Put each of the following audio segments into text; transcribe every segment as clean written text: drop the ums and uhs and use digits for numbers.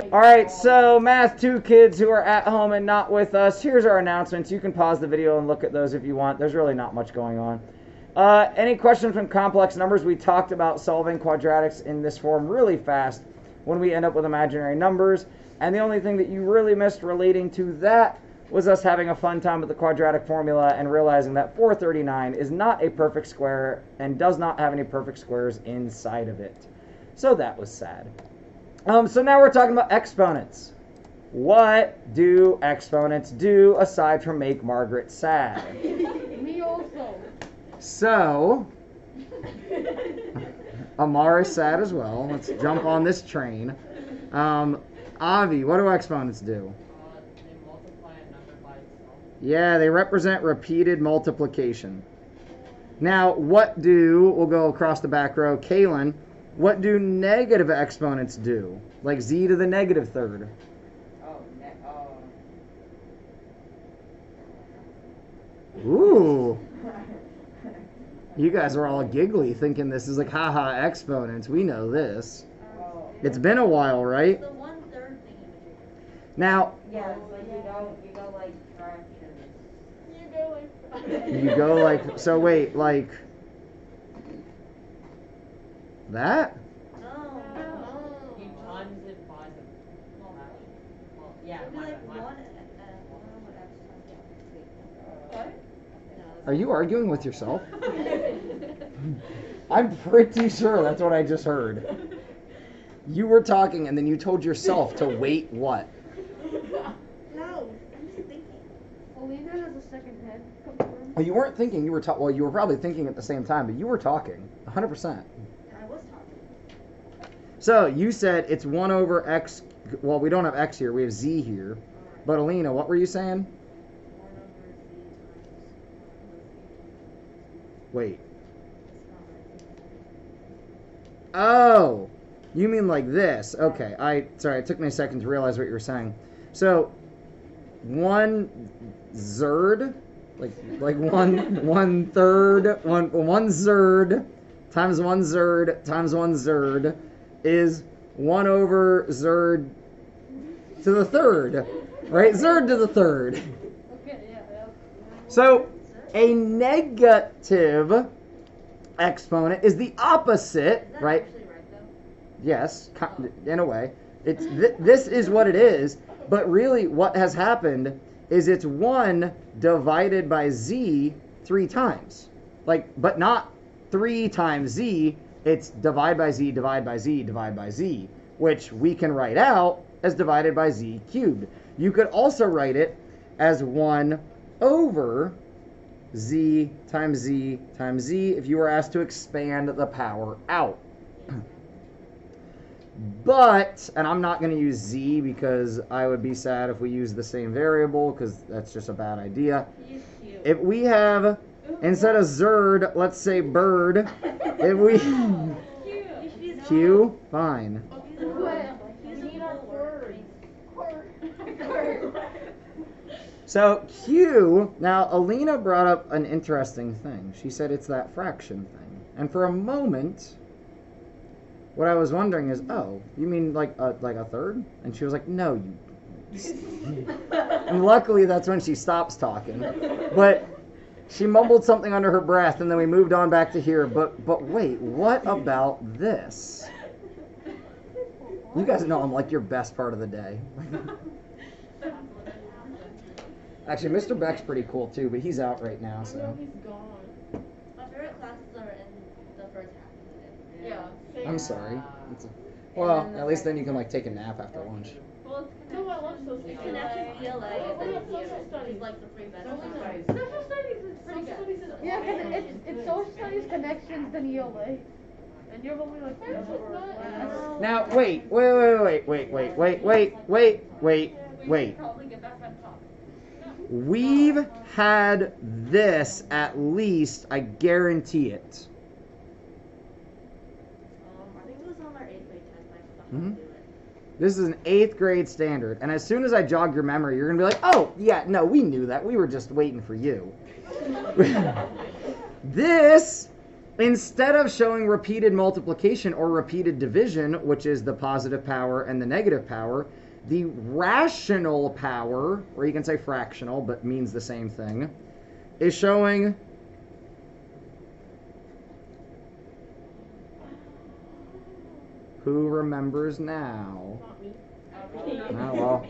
All right, so Math 2 kids who are at home and not with us, here's our announcements. You can pause the video and look at those if you want. There's really not much going on. Any questions from complex numbers? We talked about solving quadratics in this form really fast when we end up with imaginary numbers. And the only thing that you really missed relating to that was us having a fun time with the quadratic formula and realizing that 439 is not a perfect square and does not have any perfect squares inside of it. So that was sad. So now we're talking about exponents. What do exponents do aside from make Margaret sad? Me also. So, Amar is sad as well. Let's jump on this train. Avi, what do exponents do? They multiply a number by itself. Yeah, they represent repeated multiplication. Now, we'll go across the back row. Kaylin, what do negative exponents do? Like z to the negative third. Ooh. You guys are all giggly thinking this is like, haha, exponents. We know this. It's been a while, right? The 1/3 thing. Now, Yeah, like you go like you go like, so wait, like that? No. He times it by the fraction. Well, yeah, It'd be my like bad. one. What? Are you arguing with yourself? I'm pretty sure that's what I just heard. You were talking and then you told yourself to wait what? No, I'm just thinking. Alina has a second head. Oh, you weren't thinking, you were well, you were probably thinking at the same time, but you were talking. 100%. I was talking. So, you said it's 1 over x. Well, we don't have x here, we have z here. But Alina, what were you saying? 1 over z times Wait. Oh, you mean like this? Okay, sorry, it took me a second to realize what you were saying. So, 1 zerd, like one third, one zerd times 1 zerd times 1 zerd is 1 over zerd to the third, right? Zerd to the third. Okay, yeah. So, a negative exponent is the opposite, Is that right? actually right though? Yes, in a way. It's this is what it is, but really what has happened is it's 1 divided by z 3 times. But not 3 times z, it's divide by z, divide by z, divide by z, which we can write out as divided by z cubed. You could also write it as 1 over z times z times z if you were asked to expand the power out. But, and I'm not going to use z because I would be sad if we use the same variable because that's just a bad idea. Use Q. If we have, instead of zerd, let's say bird, if we, You should use q, fine. So Q, now Alina brought up an interesting thing. She said it's that fraction thing. And for a moment, what I was wondering is, oh, you mean like a third? And she was like, no, you. And luckily that's when she stops talking. But she mumbled something under her breath and then we moved on back to here. But wait, what about this? You guys know I'm like your best part of the day. Actually, Mr. Beck's pretty cool too, but he's out right now, so. He's gone. My favorite classes are in the first half of the day. Yeah. I'm sorry. Well, at least then you can like take a nap after lunch. Well, No, I love social it's studies. connections, ELA, and then Social studies. It's like the free best. Social studies is pretty good. Yeah, because it's social studies, connections, then ELA. And you're only like Now, wait. Probably get back on top. We've had this at least, I guarantee it. I think it was on our 8th grade test. I forgot Mhm. to do it. This is an 8th grade standard, and as soon as I jog your memory, you're gonna be like, oh, yeah, no, we knew that. We were just waiting for you. This instead of showing repeated multiplication or repeated division, which is the positive power and the negative power, the rational power, or you can say fractional, but means the same thing, is showing who remembers now? Oh, well,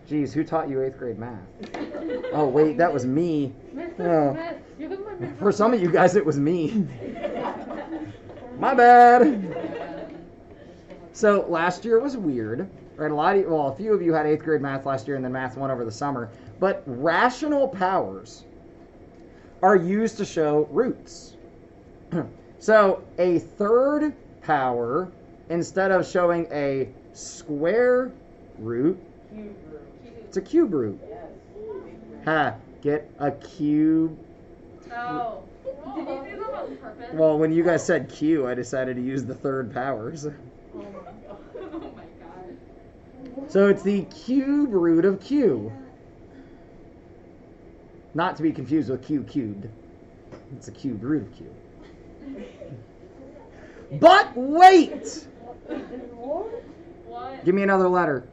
geez, who taught you 8th grade math? Oh, wait, that was me. Oh. For some of you guys, it was me. My bad. So last year was weird, right? A few of you had 8th grade math last year, and then math 1 over the summer. But rational powers are used to show roots. So a third power, instead of showing a square root, it's a cube root. Ha! Get a cube. Oh. Did you do that on purpose? Well, when you guys said Q, I decided to use the third powers. Oh my god. So it's the cube root of Q. Not to be confused with Q cubed. It's a cube root of Q. But wait! What? Give me another letter.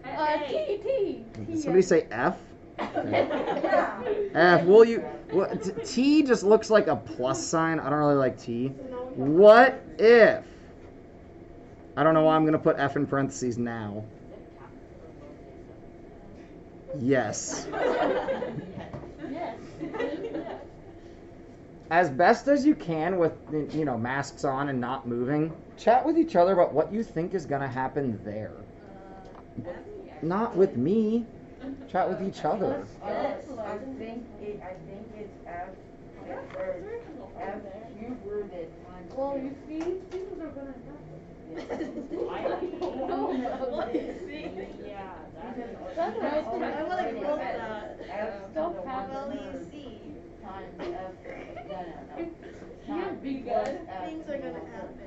T. Somebody say F? F. Will you? T just looks like a plus sign. I don't really like T. What if? I don't know why I'm going to put F in parentheses now. Yes. As best as you can with, masks on and not moving, chat with each other about what you think is going to happen there. Not with me. Chat with each other. I think it's F cube rooted times 2. Well, you see, things are gonna happen. What is it? Yeah, That's right. I wanna quote that. Don't have Times F, You're big guy. Things are gonna happen.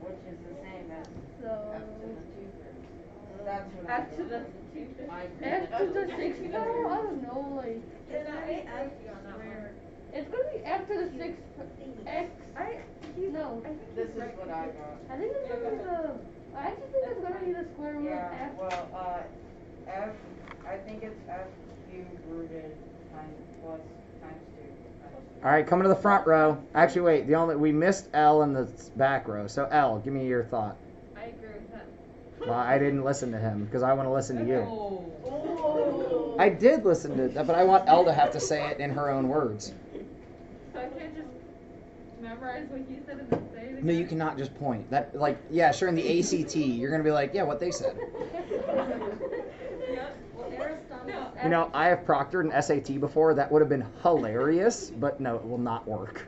Which is the same as F to the 2/3. That's what I F to the I F to the 6 power? I don't know, like. It's gonna be F squared. It's gonna be F to the 6 X. No. This is what I got. I think it's gonna be I actually think it's gonna be the square root of Yeah, F. well, F, I think it's F cube rooted times 2. All right, coming to the front row. Actually, wait. We missed L in the back row. So L, give me your thought. I agree with that. Well, I didn't listen to him because I want to listen to you. Oh. I did listen to that, but I want Elle to have to say it in her own words. So I can't just memorize what you said and then say it again? No, you cannot just point. That, sure, in the ACT, you're going to be like, yeah, what they said. No. I have proctored an SAT before. That would have been hilarious, but no, it will not work.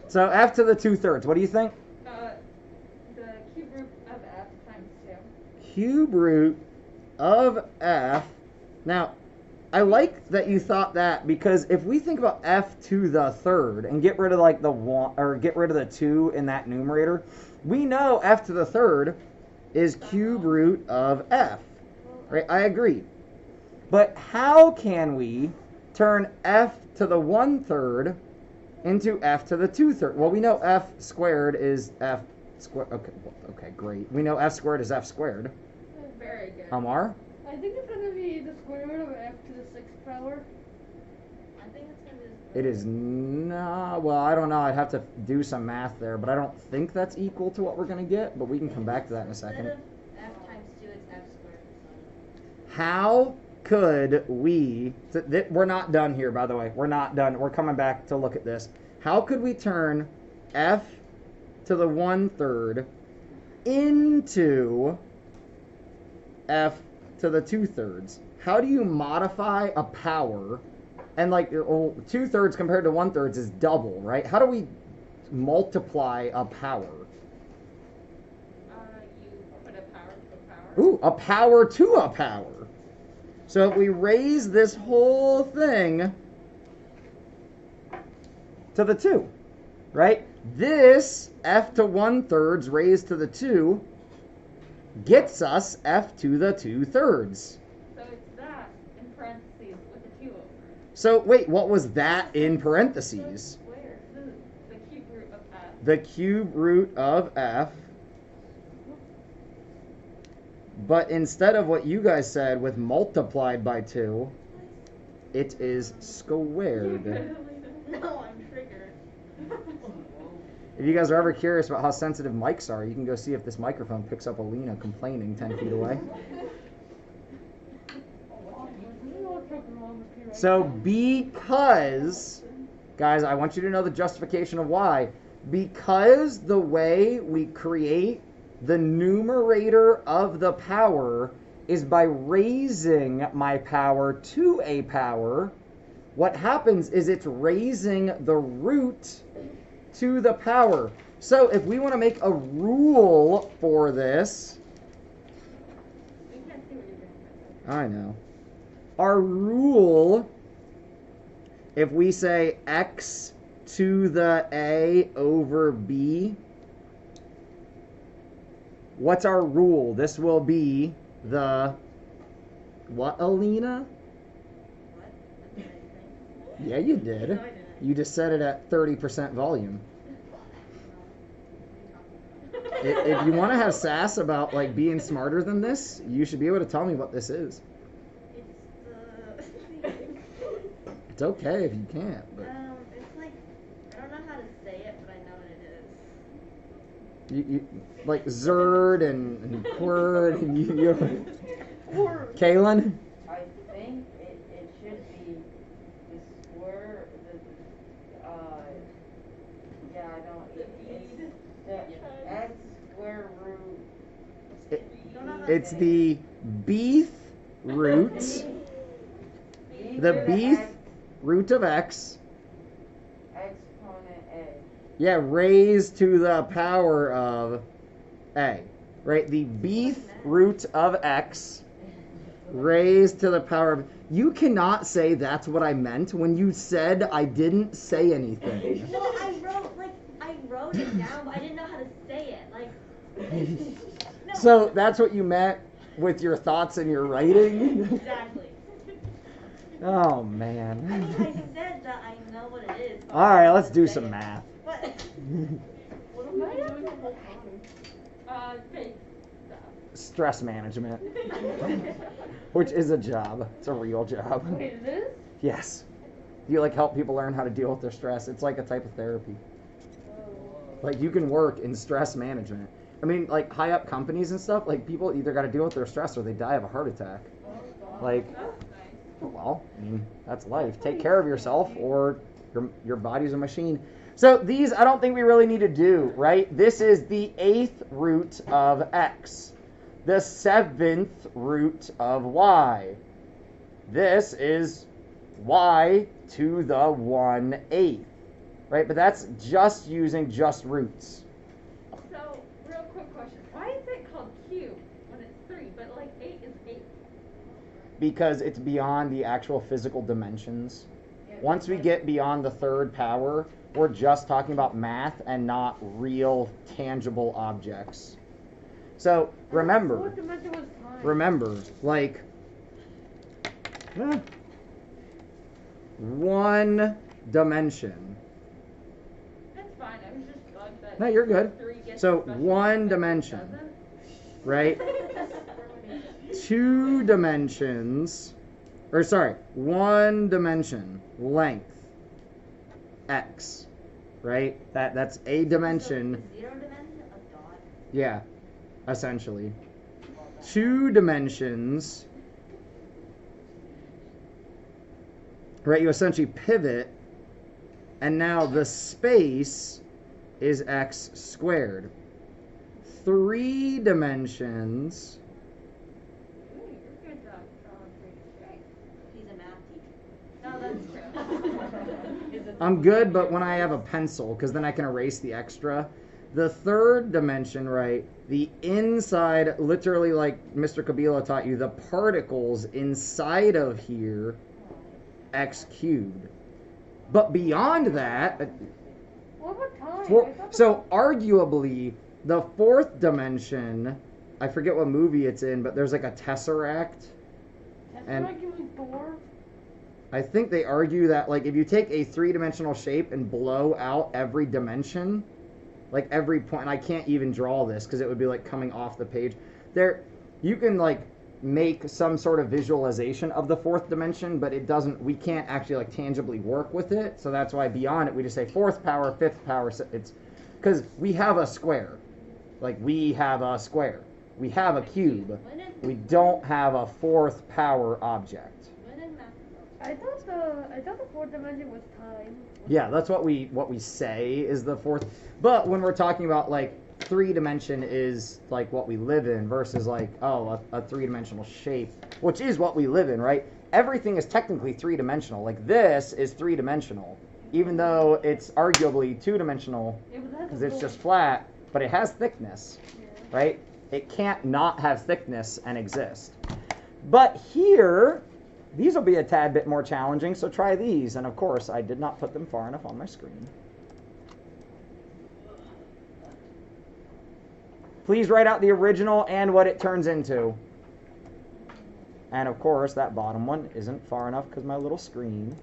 So F to the 2/3. What do you think? The cube root of F times 2. Cube root of F. Now, I like that you thought that, because if we think about F to the 3rd and get rid of the 1 or get rid of the 2 in that numerator, we know F to the 3rd is cube root of F. Right? I agree. But how can we turn F to the 1/3 into F to the 2/3? Well, we know F squared is F squared. Okay, great. We know F squared is F squared. Very good. Amar? I think it's gonna be the square root of F to the 6th power. I think it's gonna be. It is not. Well, I don't know. I'd have to do some math there, but I don't think that's equal to what we're going to get. But we can come back to that in a second. Instead of F times 2, it's F squared. How could we? We're not done here, by the way. We're not done. We're coming back to look at this. How could we turn F to the 1/3 into F to the 2/3? How do you modify a power? And 2/3 compared to 1/3 is double, right? How do we multiply a power? You put a power to a power. Ooh, a power to a power. So if we raise this whole thing to the 2, right? This F to 1/3 raised to the 2 gets us F to the 2/3. So it's that in parentheses with a 2 over it. So wait, what was that in parentheses? Square. the cube root of f. But instead of what you guys said with multiplied by 2, it is squared. No, I'm triggered. If you guys are ever curious about how sensitive mics are, you can go see if this microphone picks up Alina complaining 10 feet away. So because, guys, I want you to know the justification of why. Because the way we create the numerator of the power is by raising my power to a power, what happens is it's raising the root to the power. So if we want to make a rule for this, I know. Our rule, if we say x to the a over b, what's our rule? This will be the, what, Alina? What? Yeah, you did. No, I didn't. You just set it at 30% volume. If you want to have sass about like being smarter than this, you should be able to tell me what this is. It's the... It's okay if you can't, but it's like, I don't know how to say it, but I know what it is. you like Zerd and Quird and you Kaylin? I think it should be the square, yeah, I don't, it's the x square root. It's the beef root, the beef root of x. Exponent a. Yeah, raised to the power of a, right? The beef root of x raised to the power of... You cannot say that's what I meant when you said I didn't say anything. Well, I wrote it down, but I didn't know how to say it. Like, no. So that's what you meant with your thoughts and your writing? Exactly. Oh, I man. mean, I said that I know what it is. but All right, I let's do say some it. math. What? What am I doing the whole time? Fake stuff. Stress management, which is a job. It's a real job. Wait, it is? Yes. You like help people learn how to deal with their stress. It's like a type of therapy. Like you can work in stress management. I mean, like high up companies and stuff, like people either got to deal with their stress or they die of a heart attack. Like, well, I mean, that's life. Take care of yourself or your body's a machine. So these, I don't think we really need to do, right? This is the 8th root of x. The 7th root of y. This is y to the 1/8, right? But that's just using just roots. So, real quick question. Why is it called cube when it's 3, but like 8 is 8? Because it's beyond the actual physical dimensions. Once we get beyond the 3rd power, we're just talking about math and not real tangible objects. So remember, What dimension was time? remember, like, one dimension. That's fine. I was just like that. No, you're good. 3 gets So special, one but dimension, doesn't. right? 2 dimensions, or sorry, 1 dimension, length, x, right? That's a dimension. 0 dimension? A dot? Yeah, essentially. 2 dimensions, right? You essentially pivot, and now the space is x squared. 3 dimensions, You're good at drawing pretty straight. He's a math teacher. No, that's true. I'm good, but when I have a pencil, because then I can erase the extra. The 3rd dimension, right, the inside, literally like Mr. Kabila taught you, the particles inside of here, x cubed. But beyond that, What about time? so arguably, the 4th dimension, I forget what movie it's in, but there's like a tesseract. And Tesseract, you mean Thor? I think they argue that like if you take a 3-dimensional shape and blow out every dimension, like every point, and I can't even draw this because it would be like coming off the page. There, you can like make some sort of visualization of the fourth dimension, but it doesn't, we can't actually like tangibly work with it. So that's why beyond it, we just say fourth power, fifth power. It's because we have a square. Like we have a square. We have a cube. We don't have a fourth power object. I thought the fourth dimension was time. Yeah, that's what we say is the fourth. But when we're talking about like 3-dimension is like what we live in versus like, oh, a 3-dimensional shape, which is what we live in, right? Everything is technically 3-dimensional. Like this is 3-dimensional, even though it's arguably 2-dimensional because it's just flat, but it has thickness, right? It can't not have thickness and exist. But here, these will be a tad bit more challenging, so try these. And of course, I did not put them far enough on my screen. Please write out the original and what it turns into. And of course, that bottom one isn't far enough because my little screen.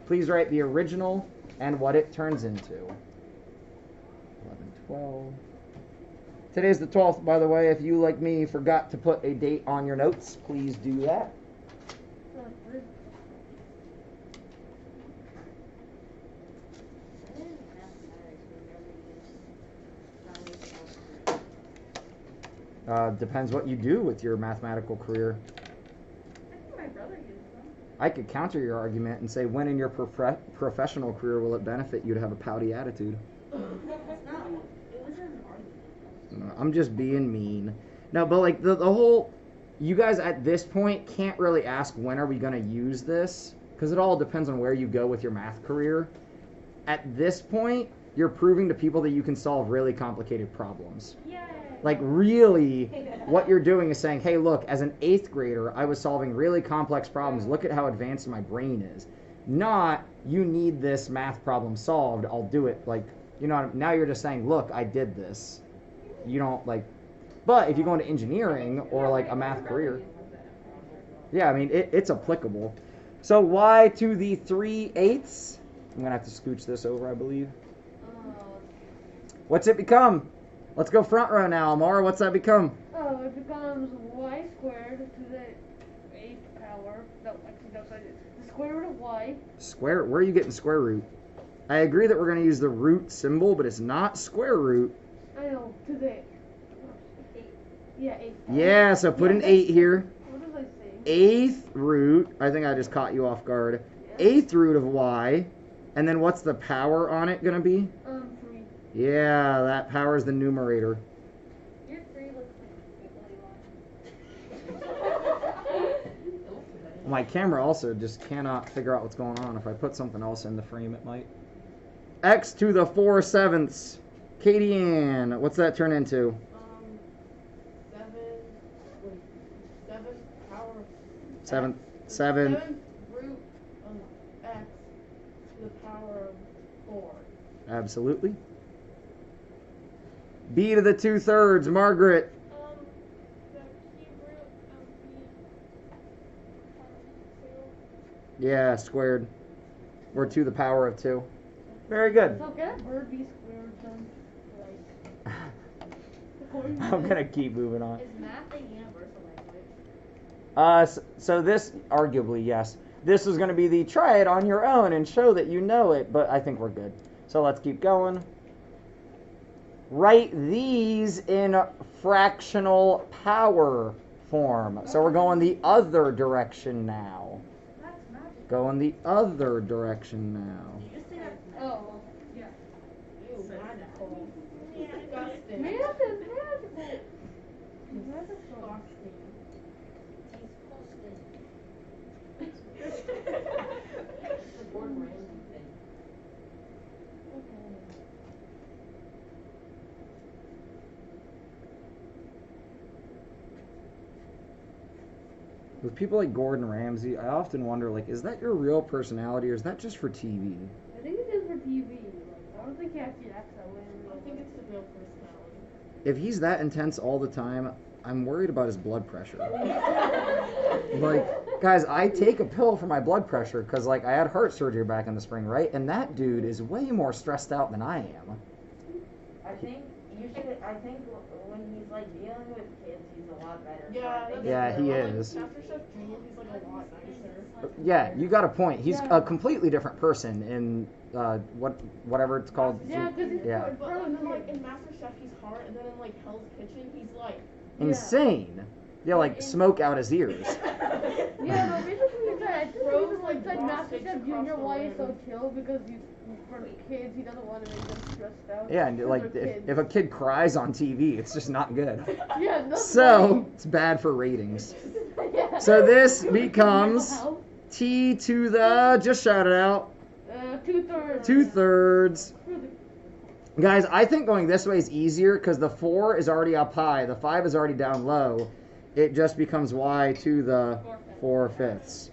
Please write the original and what it turns into. 11, 12. Today's the 12th, by the way. If you, like me, forgot to put a date on your notes, please do that. Depends what you do with your mathematical career. I think my brother uses them. I could counter your argument and say, when in your professional career will it benefit you to have a pouty attitude? I'm just being mean. No, but like the whole, you guys at this point can't really ask when are we going to use this, because it all depends on where you go with your math career. At this point, you're proving to people that you can solve really complicated problems. Yay. Like really, what you're doing is saying, hey, look, as an 8th grader, I was solving really complex problems. Look at how advanced my brain is. Not, you need this math problem solved, I'll do it. Like, you know, now you're just saying, look, I did this. You don't like, but if you go into engineering or like a math career, yeah, I mean, it's applicable. So y to the 3/8. I'm going to have to scooch this over, I believe. What's it become? Let's go front row now, Amara. What's that become? Oh, it becomes y squared to the 8th power. No, actually, no, sorry. The square root of y. Square, where are you getting square root? I agree that we're going to use the root symbol, but it's not square root. I know, to the 8. Yeah, 8. Yeah, so put an 8 here. What was I saying? 8th root, I think I just caught you off guard. 8th root of y, and then what's the power on it going to be? 3. Yeah, that power is the numerator. Your 3 looks like My camera also just cannot figure out what's going on. If I put something else in the frame, it might. X to the 4/7. Katie Ann, what's that turn into? 7 power. 7. 7th root of x to the power of 4. Absolutely. B to the 2/3, Margaret. the cube root of the Yeah, squared. Or to the power of 2. Very good. So can that bird be squared then? Like, I'm going to keep moving on. Is math a universal language? So this, arguably, yes. This is going to be the try it on your own and show that you know it, but I think we're good. So let's keep going. Write these in fractional power form. So we're going the other direction now. That's magic. Going the other direction now. Did you just say that? oh. Yeah. Ew, magical. Yeah. Disgusting. Math is magical. Math is so It's the Gordon Ramsay thing. With people like Gordon Ramsay, I often wonder, like, is that your real personality or is that just for TV? I think it is for TV. Like, I don't think he actually acts that way. I think it's the real personality. If he's that intense all the time, I'm worried about his blood pressure. Like, guys, I take a pill for my blood pressure because, like, I had heart surgery back in the spring, right? And that dude is way more stressed out than I am. I think when he's like dealing with kids, he's a lot better. Yeah, Yeah, he is. After Chef Junior, he's like a lot nicer. Yeah, you got a point. He's a completely different person in whatever it's called. Yeah, because he's Yeah. But then, like, in Master Chef, he's hard, and then in, like, Hell's Kitchen, he's, like... Insane. Yeah, like smoke out his ears. Yeah, no, basically he said, I just Bros, reason like, said raw Master steaks Chef across Junior the why he's so room. chill because he's for the kids. He doesn't want to make them stressed out. Yeah, and 'Cause like they're if kids. a kid cries on TV, it's just not good. Yeah, no. So it's bad for ratings. Yeah. So this Mental becomes health. T to the, just shout it out, 2/3. 2/3. Guys, I think going this way is easier because the 4 is already up high, the 5 is already down low. It just becomes Y to the 4/5.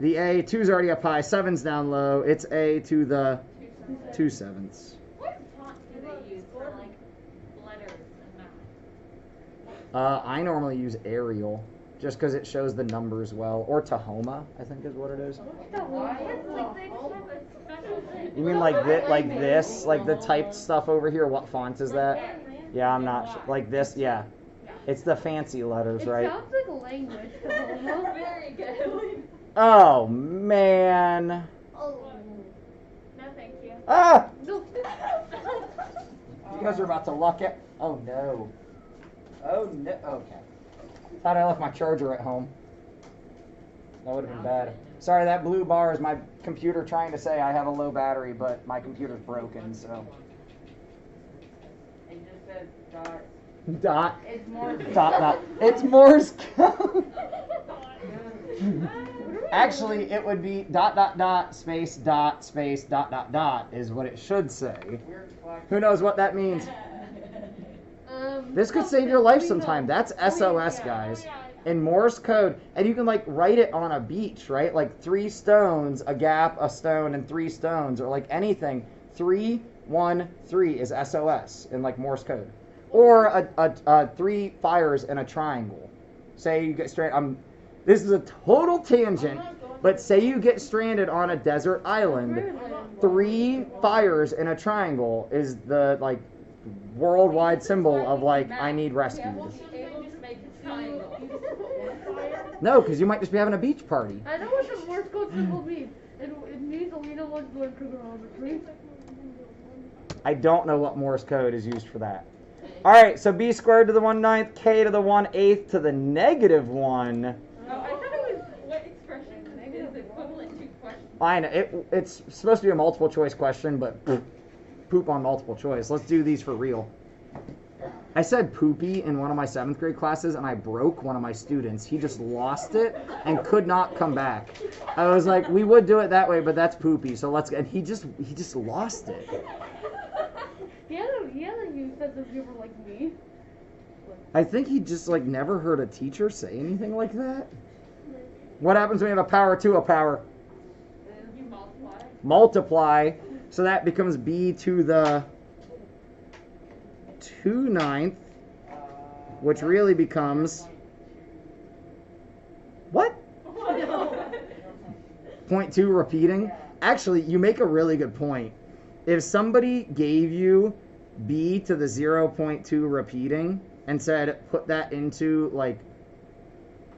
The A, 2's already up high, 7's down low. It's A to the 2/7. What font do they use for like letters and math? I normally use Arial just because it shows the numbers well, or Tahoma, I think is what it is. Like they have a special thing. You mean like this, like the typed stuff over here? What font is that? Yeah, I'm not sure. Like this, yeah. It's the fancy letters, It right? sounds like a language. Tahoma. Very good. Oh man. Oh. No, thank you. Ah! No. You guys are about to luck it. Oh no. Oh no. Okay. Thought I left my charger at home. That would have been bad. Sorry, that blue bar is my computer trying to say I have a low battery, but my computer's broken, so. It just says dot. Dot. It's more. Dot. It's Morse code. Actually, it would be ... space dot is what it should say. Who knows what that means? This could save your life sometime. That's SOS, guys. In Morse code, and you can like write it on a beach, right? Like 3 stones, a gap, a stone, and 3 stones, or like anything. 3, 1, 3 is SOS in like Morse code, or a 3 fires in a triangle. Say you get stranded. This is a total tangent, but say you get stranded on a desert island. 3 fires in a triangle is the like worldwide symbol of like I need rescued. Able to make it triangle. No, because you might just be having a beach party. I know what the Morse code symbol means. It means Alina wants to learn trigonometry. I don't know what Morse code is used for that. All right, so b squared to the 1/9, k to the 1/8 to the -1. Oh, I thought it was what expression is equivalent to question. I know it's supposed to be a multiple choice question, but poop on multiple choice. Let's do these for real. I said poopy in one of my 7th grade classes, and I broke one of my students. He just lost it and could not come back. I was like, we would do it that way, but that's poopy. So let's. And he just lost it. He hasn't used sense of humor like me. I think he just like never heard a teacher say anything like that. What happens when you have a power to a power? You multiply. Multiply. So that becomes b to the 2/9, which really becomes what? 0.2 repeating. Actually, you make a really good point. If somebody gave you b to the 0.2 repeating and said put that into like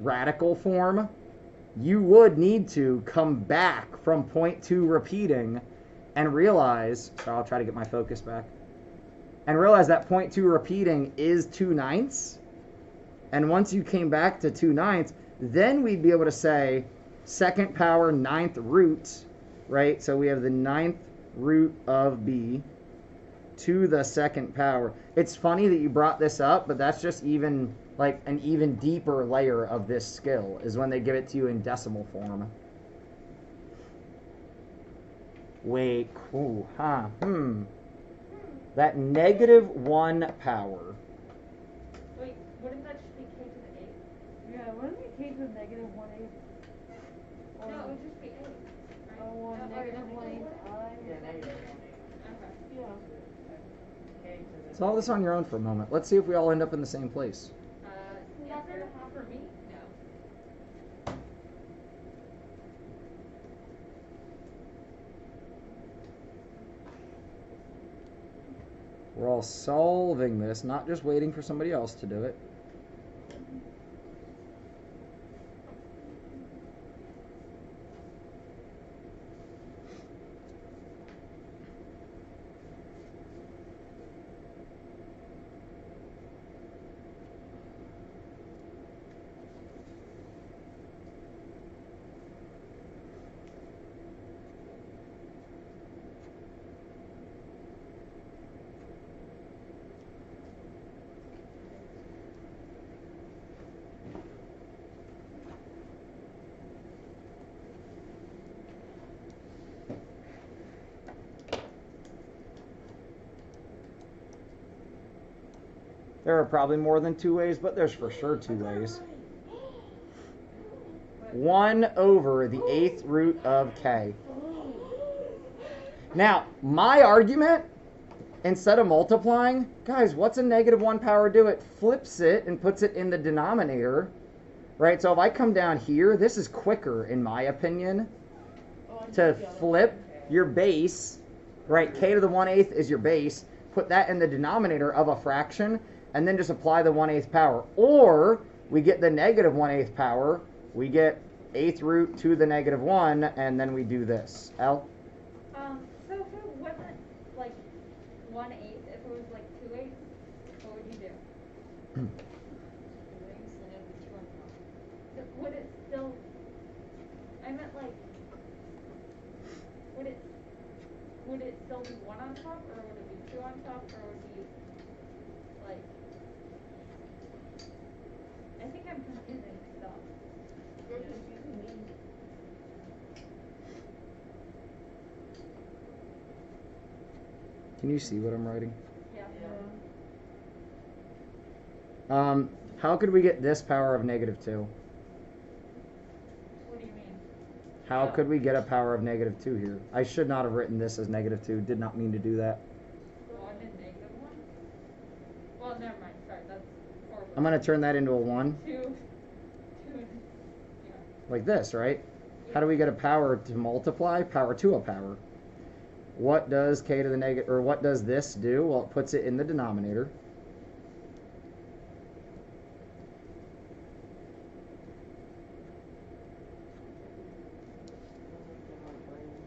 radical form, you would need to come back from 0.2 repeating and realize, so I'll try to get my focus back, and realize that 0.2 repeating is 2/9. And once you came back to 2/9, then we'd be able to say 2nd power 9th root, right? So we have the 9th root of b to the 2nd power. It's funny that you brought this up, but that's just even like an even deeper layer of this skill is when they give it to you in decimal form. Wait, ooh, that -1 power. Wait, wouldn't that just be k to the 8? Yeah, wouldn't it be k to the -1/8? No, it would just be 8. Right? Oh, No, -1/8 I. Yeah, negative 1/8. Okay. Yeah. K Solve this on your own for a moment. Let's see if we all end up in the same place. Answer for me? No. We're all solving this, not just waiting for somebody else to do it. There are probably more than 2 ways, but there's for sure 2 ways. 1 over the 8th root of k. Now, my argument, instead of multiplying, guys, what's a negative 1 power do? It flips it and puts it in the denominator, right? So if I come down here, this is quicker, in my opinion, to flip your base, right? K to the 1/8 is your base. Put that in the denominator of a fraction, and then just apply the 1/8 power. Or we get the negative 1/8 power, we get 8th root to the negative 1, and then we do this. L? So if it wasn't like 1/8, if it was like 2/8, what would you do? Would it still, I meant like, would it still be 1 on top, or would it be 2 on top, or would it be like, I think I'm confusing stuff. You're confusing me. Can you see what I'm writing? Yeah. How could we get this power of negative 2? What do you mean? How could we get a power of negative 2 here? I should not have written this as negative 2. Did not mean to do that. 1 and negative 1? Well, never mind. Sorry, that's horrible. I'm going to turn that into a 1. 2 and, yeah. Like this, right? How do we get a power to multiply? Power to a power. What does k to the negative, or what does this do? Well, it puts it in the denominator.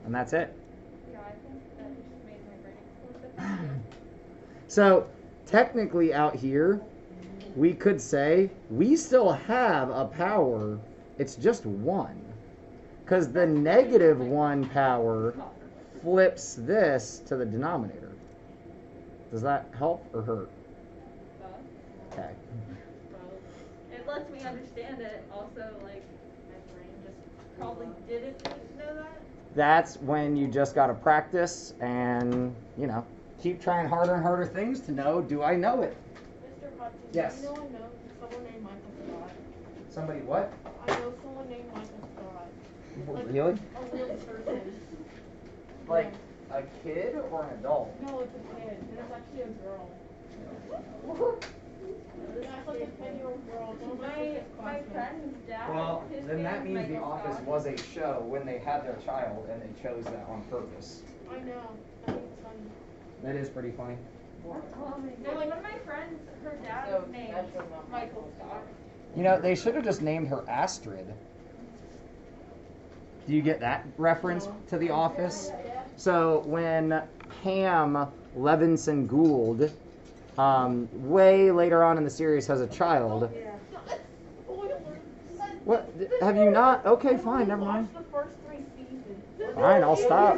And that's it. Yeah, I think that just made my brain explode. So technically out here, we could say we still have a power. It's just 1. Because the negative 1 power flips this to the denominator. Does that help or hurt? Okay. It lets me understand it. Also, like, my brain just probably didn't know that. That's when you just got to practice and, you know, keep trying harder and harder things to know, do I know it? Mr. Hudson, Yes. I know someone named Michael Scott. Somebody what? I know someone named Michael Scott. Like, Really? A real person. Like a kid or an adult? No, it's a kid. And it's actually a girl. That's like a 10-year-old girl. It's one of my sister's My classmates. friend's dad. Well, his then that name's means The Michael Office Scott. was a show when they had their child and they chose that on purpose. I know. I think it's funny. That is pretty funny. No, one of my friends, her dad So is named special about Michael Scott. You know, they should have just named her Astrid. Do you get that reference to The Office? So when Pam Levinson Gould, way later on in the series, has a child. What? Have you not? Okay, fine, never mind. Watch the first 3 seasons. Fine, I'll stop.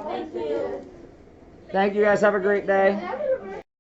Thank you. Thank you guys. Have a great day.